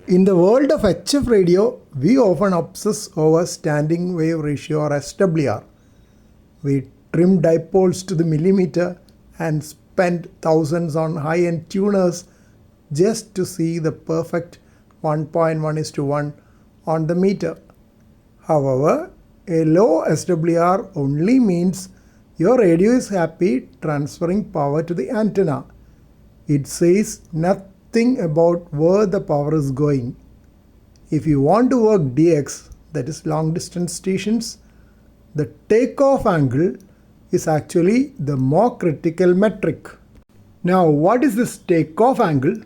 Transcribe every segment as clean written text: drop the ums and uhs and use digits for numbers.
In the world of HF radio, we often obsess over standing wave ratio or SWR. We trim dipoles to the millimeter and spend thousands on high-end tuners just to see the perfect 1.1:1 on the meter. However, a low SWR only means your radio is happy transferring power to the antenna. It says nothing about where the power is going. If you want to work DX, that is long distance stations, the takeoff angle is actually the more critical metric. Now, what is this takeoff angle?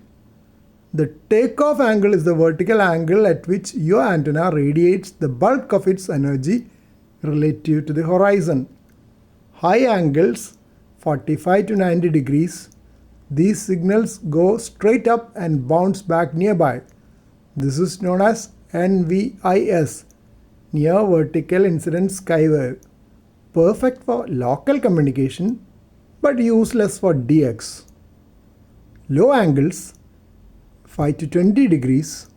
The takeoff angle is the vertical angle at which your antenna radiates the bulk of its energy relative to the horizon. High angles, 45 to 90 degrees, these signals go straight up and bounce back nearby. This is known as NVIS, Near Vertical Incident Sky Wave. Perfect for local communication, but useless for DX. Low angles, 5 to 20 degrees,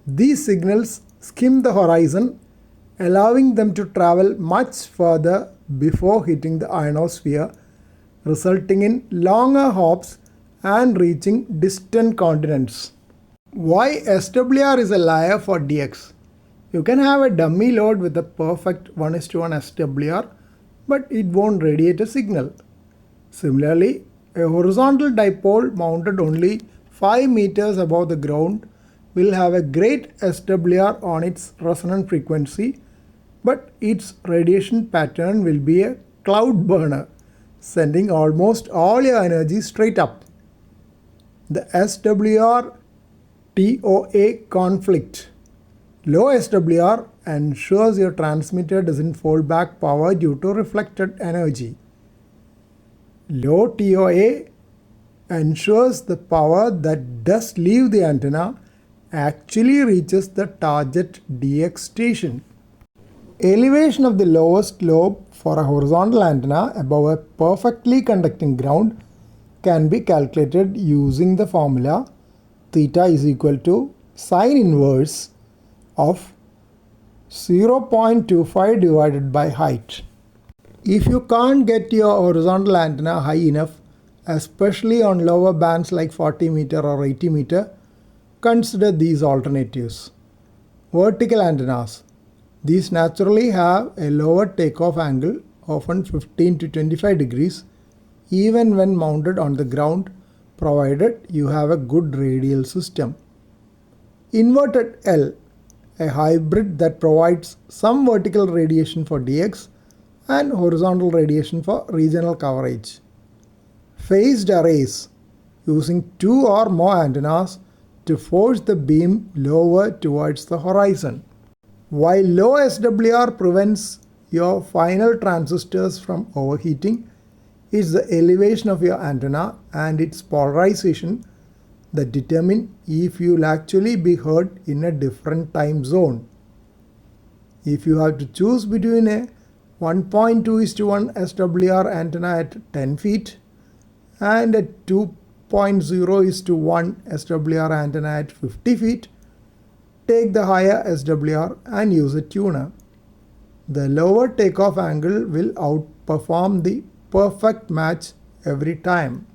these signals skim the horizon, allowing them to travel much further before hitting the ionosphere, resulting in longer hops and reaching distant continents. Why SWR is a liar for DX? You can have a dummy load with a perfect 1:1 SWR, but it won't radiate a signal. Similarly, a horizontal dipole mounted only 5 meters above the ground will have a great SWR on its resonant frequency, but its radiation pattern will be a cloud burner, sending almost all your energy straight up. The SWR TOA conflict. Low SWR ensures your transmitter doesn't fold back power due to reflected energy. Low TOA ensures the power that does leave the antenna actually reaches the target DX station. Elevation of the lowest lobe for a horizontal antenna above a perfectly conducting ground can be calculated using the formula theta is equal to sine inverse of 0.25 divided by height. If you can't get your horizontal antenna high enough, especially on lower bands like 40 meter or 80 meter, consider these alternatives. Vertical antennas. These naturally have a lower takeoff angle, often 15 to 25 degrees, even when mounted on the ground, provided you have a good radial system. Inverted L, a hybrid that provides some vertical radiation for DX and horizontal radiation for regional coverage. Phased arrays, using 2 or more antennas to force the beam lower towards the horizon. While low SWR prevents your final transistors from overheating, it's the elevation of your antenna and its polarization that determine if you'll actually be heard in a different time zone. If you have to choose between a 1.2:1 SWR antenna at 10 feet and a 2.0:1 SWR antenna at 50 feet, take the higher SWR and use a tuner. The lower takeoff angle will outperform the perfect match every time.